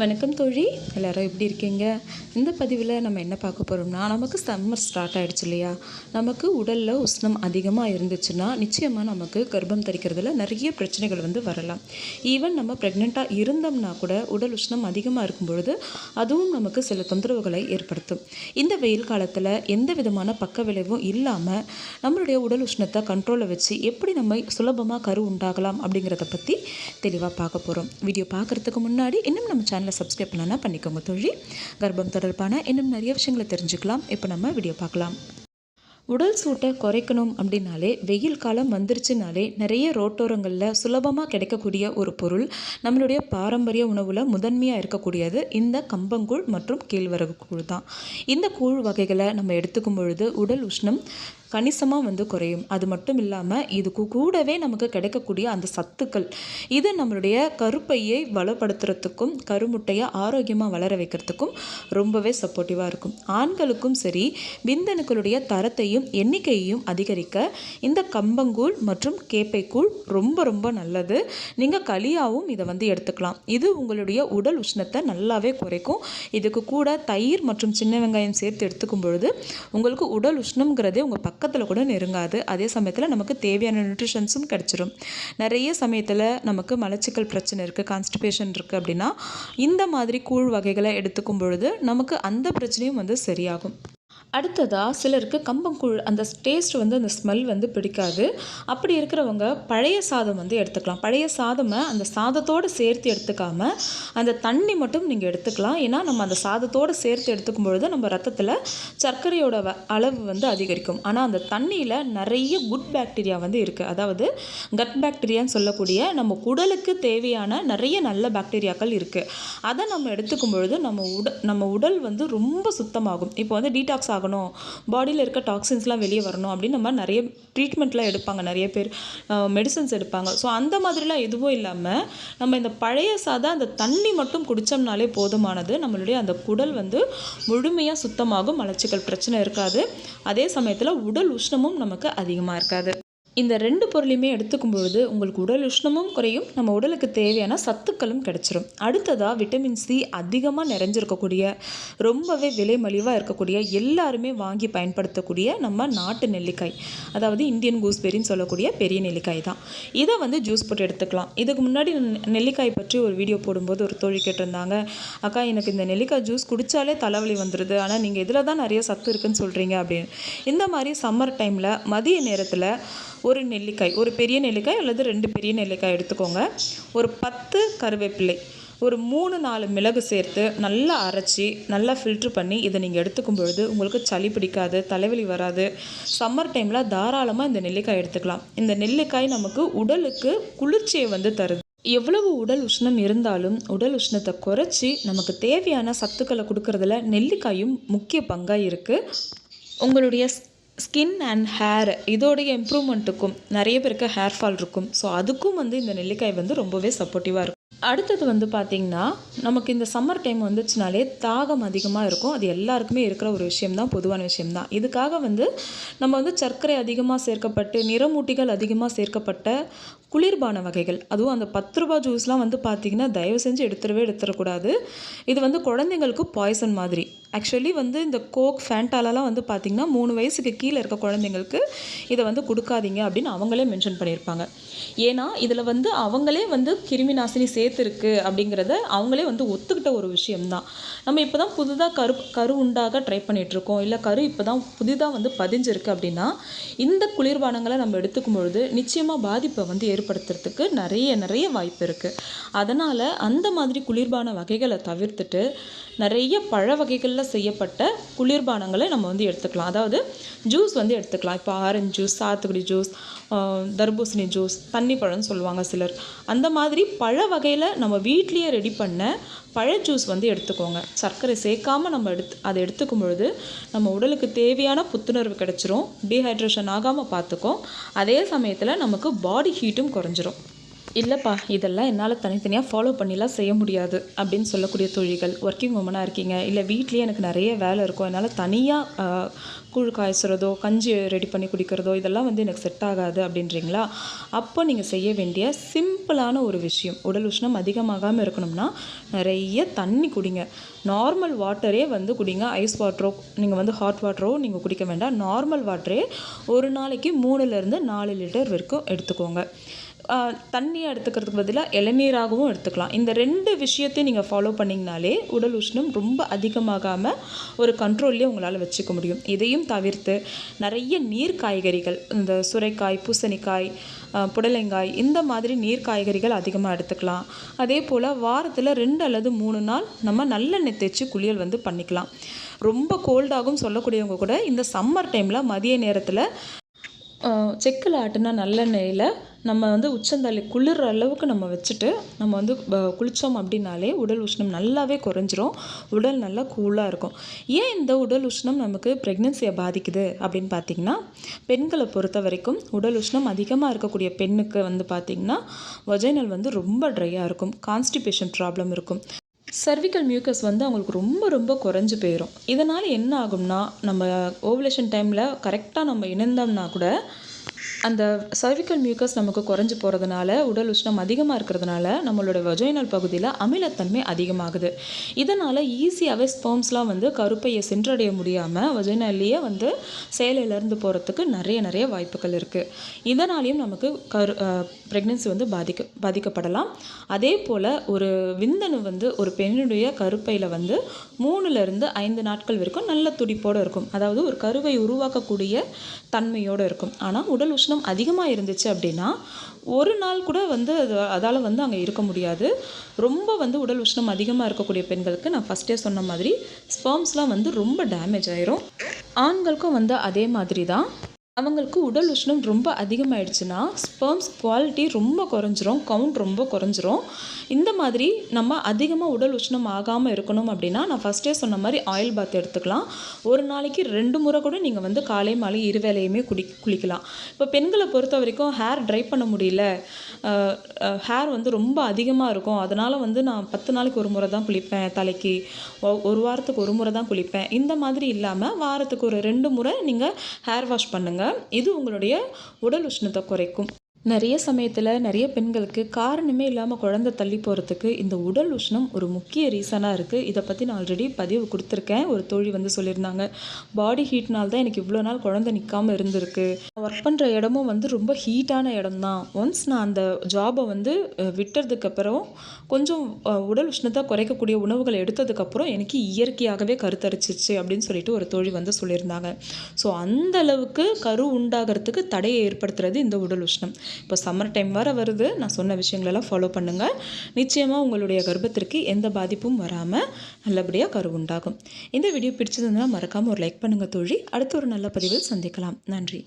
வணக்கம் தோழி, எல்லோரும் எப்படி இருக்கீங்க? இந்த பதிவில் நம்ம என்ன பார்க்க போகிறோம்னா, நமக்கு சம்மர் ஸ்டார்ட் ஆகிடுச்சு இல்லையா? நமக்கு உடலில் உஷ்ணம் அதிகமாக இருந்துச்சுன்னா நிச்சயமாக நமக்கு கர்ப்பம் தரிக்கிறதுல நிறைய பிரச்சனைகள் வரலாம். ஈவன் நம்ம ப்ரெக்னெண்ட்டாக இருந்தோம்னா கூட உடல் உஷ்ணம் அதிகமாக இருக்கும் பொழுது அதுவும் நமக்கு சில தொந்தரவுகளை ஏற்படுத்தும். இந்த வெயில் காலத்தில் எந்த விதமான பக்க விளைவும் இல்லாமல் நம்மளுடைய உடல் உஷ்ணத்தை கண்ட்ரோலில் வச்சு எப்படி நம்ம சுலபமாக கரு உண்டாகலாம் அப்படிங்கிறத பற்றி தெளிவாக பார்க்க போகிறோம். வீடியோ பார்க்குறதுக்கு முன்னாடி இன்னும் நம்ம சேனலை சப்ஸ்கிரைப் பண்ணலாம் பண்ணிக்கோங்க தோழி. கர்ப்பம் தொடர்பான இன்னும் நிறைய விஷயங்களை தெரிஞ்சுக்கலாம். இப்போ நம்ம வீடியோ பார்க்கலாம். உடல் சூட்டை குறைக்கணும் அப்படின்னாலே வெயில் காலம் வந்துருச்சுனாலே நிறைய ரோட்டோரங்களில் சுலபமாக கிடைக்கக்கூடிய ஒரு பொருள் நம்மளுடைய பாரம்பரிய உணவில் முதன்மையாக இருக்கக்கூடியது இந்த கம்பங்கூழ் மற்றும் கேழ்வரகு கூழ் தான். இந்த கூழ் வகைகளை நம்ம எடுத்துக்கும் பொழுது உடல் உஷ்ணம் கணிசமாக குறையும். அது மட்டும் இல்லாமல் இது கூடவே நமக்கு கிடைக்கக்கூடிய அந்த சத்துக்கள் இது நம்மளுடைய கருப்பையை வளப்படுத்துறதுக்கும் கருமுட்டையை ஆரோக்கியமாக வளர வைக்கிறதுக்கும் ரொம்பவே சப்போர்ட்டிவாக இருக்கும். ஆண்களுக்கும் சரி விந்தணுக்களுடைய தரத்தையும் எண்ணிக்கையையும் அதிகரிக்க இந்த கம்பங்கூழ் மற்றும் கேப்பைக்கூழ் ரொம்ப ரொம்ப நல்லது. நீங்கள் களியாகவும் இதை எடுத்துக்கலாம். இது உங்களுடைய உடல் உஷ்ணத்தை நல்லாவே குறைக்கும். இதுக்கு கூட தயிர் மற்றும் சின்ன வெங்காயம் சேர்த்து எடுத்துக்கும் பொழுது உங்களுக்கு உடல் உஷ்ணம்ங்கிறதே உங்கள் பக்கத்தில் கூட நெருங்காது. அதே சமயத்தில் நமக்கு தேவையான நியூட்ரிஷன்ஸும் கிடச்சிரும். நிறைய சமயத்தில் நமக்கு மலச்சிக்கல் பிரச்சனை இருக்குது, கான்ஸ்டிபேஷன் இருக்குது அப்படின்னா இந்த மாதிரி கூழ் வகைகளை எடுத்துக்கும் பொழுது நமக்கு அந்த பிரச்சனையும் சரியாகும். அடுத்ததாக சிலருக்கு கம்பங்கூழ் அந்த டேஸ்ட் அந்த ஸ்மெல் பிடிக்காது. அப்படி இருக்கிறவங்க பழைய சாதம் எடுத்துக்கலாம். பழைய சாதமை அந்த சாதத்தோடு சேர்த்து எடுத்துக்காமல் அந்த தண்ணி மட்டும் நீங்கள் எடுத்துக்கலாம். ஏன்னா நம்ம அந்த சாதத்தோடு சேர்த்து எடுத்துக்கும் பொழுது நம்ம ரத்தத்தில் சர்க்கரையோட அளவு அதிகரிக்கும். ஆனால் அந்த தண்ணியில் நிறைய குட் பாக்டீரியா இருக்குது. அதாவது கட் பாக்டீரியான்னு சொல்லக்கூடிய நம்ம உடலுக்கு தேவையான நிறைய நல்ல பாக்டீரியாக்கள் இருக்குது. அதை நம்ம எடுத்துக்கும் பொழுது நம்ம உடல் ரொம்ப சுத்தமாகும். இப்போ டீடாக்ஸ் ஆகணும், பாடியில் இருக்க டாக்ஸின்ஸ்லாம் வெளியே வரணும் அப்படின்னு நம்ம நிறைய ட்ரீட்மெண்ட்லாம் எடுப்பாங்க, நிறைய பேர் மெடிசன்ஸ் எடுப்பாங்க. ஸோ அந்த மாதிரிலாம் எதுவும் இல்லாமல் நம்ம இந்த பழைய சாதம் அந்த தண்ணி மட்டும் குடித்தோம்னாலே போதுமானது. நம்மளுடைய அந்த குடல் முழுமையாக சுத்தமாகும், மலச்சிக்கல் பிரச்சனை இருக்காது. அதே சமயத்தில் உடல் உஷ்ணமும் நமக்கு அதிகமாக இருக்காது. இந்த ரெண்டு பொருளையுமே எடுத்துக்கும் பொழுது உங்களுக்கு உடல் உஷ்ணமும் குறையும், நம்ம உடலுக்கு தேவையான சத்துக்களும் கிடைச்சிரும். அடுத்ததாக விட்டமின் சி அதிகமாக நிறைஞ்சிருக்கக்கூடிய ரொம்பவே விலை மலிவாக இருக்கக்கூடிய எல்லாருமே வாங்கி பயன்படுத்தக்கூடிய நம்ம நாட்டு நெல்லிக்காய், அதாவது இந்தியன் கூஸ்பெரின்னு சொல்லக்கூடிய பெரிய நெல்லிக்காய் தான். இதை ஜூஸ் போட்டு எடுத்துக்கலாம். இதுக்கு முன்னாடி நெல்லிக்காய் பற்றி ஒரு வீடியோ போடும்போது ஒரு தோழி கேட்டிருந்தாங்க, அக்கா எனக்கு இந்த நெல்லிக்காய் ஜூஸ் குடித்தாலே தலைவலி வந்துடுது, ஆனால் நீங்கள் இதில் தான் நிறைய சத்து இருக்குதுன்னு சொல்கிறீங்க அப்படின்னு. இந்த மாதிரி சம்மர் டைமில் மதிய நேரத்தில் ஒரு நெல்லிக்காய், ஒரு பெரிய நெல்லிக்காய் அல்லது 2 பெரிய நெல்லிக்காய் எடுத்துக்கோங்க. ஒரு 10 கருவேப்பிலை, ஒரு 3-4 மிளகு சேர்த்து நல்லா அரைச்சி நல்லா ஃபில்ட்ரு பண்ணி இதை நீங்கள் எடுத்துக்கும் பொழுது உங்களுக்கு சளி பிடிக்காது, தலைவலி வராது. சம்மர் டைமில் தாராளமாக இந்த நெல்லிக்காய் எடுத்துக்கலாம். இந்த நெல்லிக்காய் நமக்கு உடலுக்கு குளிர்ச்சியை தருது. எவ்வளவு உடல் உஷ்ணம் இருந்தாலும் உடல் உஷ்ணத்தை குறைச்சி நமக்கு தேவையான சத்துக்களை கொடுக்கறதுல நெல்லிக்காயும் முக்கிய பங்காக இருக்குது. உங்களுடைய ஸ்கின் அண்ட் ஹேர் இதோடைய இம்ப்ரூவ்மெண்ட்டுக்கும் நிறைய பேருக்கு ஹேர் ஃபால் இருக்கும். ஸோ அதுக்கும் இந்த நெல்லிக்காய் ரொம்பவே சப்போர்ட்டிவாக இருக்கும். அடுத்தது பார்த்திங்கன்னா நமக்கு இந்த சம்மர் டைம் வந்துச்சுனாலே தாகம் அதிகமாக இருக்கும். அது எல்லாருக்குமே இருக்கிற ஒரு விஷயம்தான், பொதுவான விஷயம்தான். இதுக்காக நம்ம சர்க்கரை அதிகமாக சேர்க்கப்பட்டு நிறமூட்டிகள் அதிகமாக சேர்க்கப்பட்ட குளிர்பான வகைகள், அதுவும் அந்த 10 ரூபா ஜூஸ்லாம் பார்த்திங்கன்னா தயவு செஞ்சு எடுத்துடக்கூடாது. இது குழந்தைங்களுக்கு பாய்சன் மாதிரி. ஆக்சுவலி இந்த கோக் ஃபேண்டாலலாம் பார்த்திங்கன்னா 3 வயசுக்கு கீழே இருக்க குழந்தைங்களுக்கு இதை கொடுக்காதீங்க அப்படின்னு அவங்களே மென்ஷன் பண்ணியிருப்பாங்க. ஏன்னா இதில் அவங்களே கிருமி நாசினி சேர்த்துருக்கு அப்படிங்கிறத அவங்களே ஒத்துக்கிட்ட ஒரு விஷயம்தான். நம்ம இப்போ தான் புதுதாக கரு உண்டாக ட்ரை பண்ணிகிட்ருக்கோம், இல்லை கரு இப்போ தான் புதிதாக பதிஞ்சிருக்கு அப்படின்னா இந்த குளிர்பானங்களை நம்ம எடுத்துக்கும் பொழுது நிச்சயமாக பாதிப்பை ஏற்படுத்துறதுக்கு நிறைய வாய்ப்பு இருக்குது. அதனால் அந்த மாதிரி குளிர்பான வகைகளை தவிர்த்துட்டு நிறைய பழ வகைகளில் செய்யப்பட்ட குளிர்பானங்களை நம்ம எடுத்துக்கலாம். அதாவது ஜூஸ் எடுத்துக்கலாம். இப்போ ஆரஞ்சு ஜூஸ், சாத்துக்குடி ஜூஸ், தர்பூசணி ஜூஸ், தண்ணி பழம்னு சொல்லுவாங்க சிலர். அந்த மாதிரி பழ வகையில் நம்ம வீட்லேயே ரெடி பண்ண பழ ஜூஸ் எடுத்துக்கோங்க. சர்க்கரை சேர்க்காமல் நம்ம அதை எடுத்துக்கும் பொழுது நம்ம உடலுக்கு தேவையான புத்துணர்வு கிடச்சிரும், டீஹைட்ரேஷன் ஆகாமல் பார்த்துக்கும். அதே சமயத்தில் நமக்கு பாடி ஹீட்டும் குறைஞ்சிரும். இல்லைப்பா இதெல்லாம் என்னால் தனித்தனியாக ஃபாலோ பண்ணிலாம் செய்ய முடியாது அப்படின்னு சொல்லக்கூடிய தொழில்கள், ஒர்க்கிங் உமனாக இருக்கீங்க, இல்லை வீட்லேயே எனக்கு நிறைய வேலை இருக்கும், என்னால் தனியாக கூழ் காய்ச்சுறதோ கஞ்சி ரெடி பண்ணி குடிக்கிறதோ இதெல்லாம் வந்து எனக்கு செட் ஆகாது அப்படின்றீங்களா, அப்போ நீங்கள் செய்ய வேண்டிய சிம்பிளான ஒரு விஷயம், உடல் உஷ்ணம் அதிகமாகாமல் இருக்கணும்னா நிறைய தண்ணி குடிங்க. நார்மல் வாட்டரே வந்து குடிங்க. ஐஸ் வாட்டரோ நீங்கள் வந்து ஹாட் வாட்டரோ நீங்கள் குடிக்க வேண்டாம். நார்மல் வாட்டரே ஒரு நாளைக்கு 3லேருந்து 4 லிட்டர் வரைக்கும் எடுத்துக்கோங்க. தண்ணியை எடுத்துக்கிறதுக்கு பதிலாக இளநீராகவும் எடுத்துக்கலாம். இந்த 2 விஷயத்தையும் நீங்கள் ஃபாலோ பண்ணிங்கனாலே உடல் உஷ்ணம் ரொம்ப அதிகமாகாமல் ஒரு கண்ட்ரோல்லே உங்களால் வச்சுக்க முடியும். இதையும் தவிர்த்து நிறைய நீர் காய்கறிகள், இந்த சுரைக்காய், பூசணிக்காய், புடலங்காய் இந்த மாதிரி நீர் காய்கறிகள் அதிகமாக எடுத்துக்கலாம். அதே போல் வாரத்தில் 2 அல்லது 3 நாள் நம்ம நல்லெண்ணெய் தேய்ச்சி குளியல் வந்து பண்ணிக்கலாம். ரொம்ப கோல்டாகவும் சொல்லக்கூடியவங்க கூட இந்த சம்மர் டைமில் மதிய நேரத்தில் செக்கில் ஆட்டின நல்லெண்ணெயில் நம்ம வந்து உச்சந்தலை குளிர் அளவுக்கு நம்ம வச்சுட்டு நம்ம வந்து குளித்தோம் அப்படின்னாலே உடல் உஷ்ணம் நல்லாவே குறைஞ்சிரும். உடல் நல்லா கூலாக இருக்கும். ஏன் இந்த உடல் உஷ்ணம் நமக்கு ப்ரெக்னென்சியை பாதிக்குது அப்படின்னு பார்த்திங்கன்னா, பெண்களை பொறுத்த வரைக்கும் உடல் உஷ்ணம் அதிகமாக இருக்கக்கூடிய பெண்ணுக்கு வந்து பார்த்திங்கன்னா வஜைனல் வந்து ரொம்ப ட்ரையாக இருக்கும். கான்ஸ்டிபேஷன் ப்ராப்ளம் இருக்கும். சர்விக்கல் மியூக்கஸ் வந்து அவங்களுக்கு ரொம்ப ரொம்ப குறைஞ்சி போயிடும். இதனால் என்ன ஆகும்னா, நம்ம ஓவுலேஷன் டைமில் கரெக்டாக நம்ம இணைந்தோம்னா கூட அந்த சர்விக்கல் மியூக்கஸ் நமக்கு குறைஞ்சி போகிறதுனால, உடல் உஷ்ணம் அதிகமாக இருக்கிறதுனால நம்மளோட வஜைனல் பகுதியில் அமிலத்தன்மை அதிகமாகுது. இதனால் ஈஸியாகவே ஸ்பெர்ம்ஸ்லாம் வந்து கருப்பையை சென்றடைய முடியாமல் வஜைனல்லையே வந்து சேலையிலேருந்து போகிறதுக்கு நிறைய வாய்ப்புகள் இருக்குது. இதனாலேயும் நமக்கு ப்ரெக்னென்சி வந்து பாதிக்கப்படலாம். அதே போல் ஒரு விந்தணு வந்து ஒரு பெண்ணுடைய கருப்பையில் வந்து 3லேருந்து 5 நாட்கள் வரைக்கும் நல்ல துடிப்போடு இருக்கும். அதாவது ஒரு கருவை உருவாக்கக்கூடிய தன்மையோடு இருக்கும். ஆனால் உடல் உஷ்ணம் அதிகமாக இருந்துச்சு அப்படின்னா ஒரு நாள் கூட வந்து அதால் வந்து அங்கே இருக்க முடியாது. ரொம்ப வந்து உடல் உஷ்ணம் அதிகமாக இருக்கக்கூடிய பெண்களுக்கு நான் ஃபஸ்ட்டே சொன்ன மாதிரி ஸ்பெர்ம்ஸ்லாம் வந்து ரொம்ப டேமேஜ் ஆயிரும். ஆண்களுக்கும் வந்து அதே மாதிரி தான். அவங்களுக்கு உடல் உஷ்ணம் ரொம்ப அதிகமாகிடுச்சுன்னா ஸ்பெர்ம்ஸ் குவாலிட்டி ரொம்ப குறைஞ்சிரும், கவுண்ட் ரொம்ப குறைஞ்சிரும். இந்த மாதிரி நம்ம அதிகமாக உடல் உஷ்ணம் ஆகாமல் இருக்கணும் அப்படின்னா நான் ஃபஸ்ட்டே சொன்ன மாதிரி ஆயில் பாத் எடுத்துக்கலாம். ஒரு நாளைக்கு 2 முறை கூட நீங்கள் வந்து காலை மாலை இருவேளையுமே குளிக்கலாம். இப்போ பெண்களை பொறுத்த வரைக்கும் ஹேர் ட்ரை பண்ண முடியல, ஹேர் வந்து ரொம்ப அதிகமாக இருக்கும், அதனால் வந்து நான் 10 நாளைக்கு ஒரு முறை தான் குளிப்பேன், தலைக்கு ஒரு வாரத்துக்கு ஒரு முறை தான் குளிப்பேன், இந்த மாதிரி இல்லாமல் வாரத்துக்கு ஒரு 2 முறை நீங்கள் ஹேர் வாஷ் பண்ணுங்கள். இது உங்களுடைய உடல் உஷ்ணத்தை குறைக்கும். நிறைய சமயத்தில் நிறைய பெண்களுக்கு காரணமே இல்லாமல் குழந்தை தள்ளி போகிறதுக்கு இந்த உடல் உஷ்ணம் ஒரு முக்கிய ரீசனாக இருக்குது. இதை பற்றி நான் ஆல்ரெடி பதிவு கொடுத்துருக்கேன். ஒரு தோழி வந்து சொல்லியிருந்தாங்க, பாடி ஹீட்னால் தான் எனக்கு இவ்வளோ நாள் குழந்தை நிற்காமல் இருந்திருக்கு. ஒர்க் பண்ணுற இடமும் வந்து ரொம்ப ஹீட்டான இடம் தான். ஒன்ஸ் நான் அந்த ஜாபை வந்து விட்டதுக்கப்புறம் கொஞ்சம் உடல் உஷ்ணத்தை குறைக்கக்கூடிய உணவுகளை எடுத்ததுக்கப்புறம் எனக்கு இயற்கையாகவே கருத்தரிச்சிச்சு அப்படின்னு சொல்லிட்டு ஒரு தோழி வந்து சொல்லியிருந்தாங்க. ஸோ அந்த அளவுக்கு கரு உண்டாகிறதுக்கு தடையை ஏற்படுத்துறது இந்த உடல் உஷ்ணம். இப்போ சம்மர் டைம் வருது. நான் சொன்ன விஷயங்களெல்லாம் ஃபாலோ பண்ணுங்கள். நிச்சயமாக உங்களுடைய கர்ப்பத்திற்கு எந்த பாதிப்பும் வராமல் நல்லபடியாக கரு உண்டாகும். இந்த வீடியோ பிடிச்சதுன்னா மறக்காமல் ஒரு லைக் பண்ணுங்கள் தோழி. அடுத்த ஒரு நல்ல பதிவில் சந்திக்கலாம். நன்றி.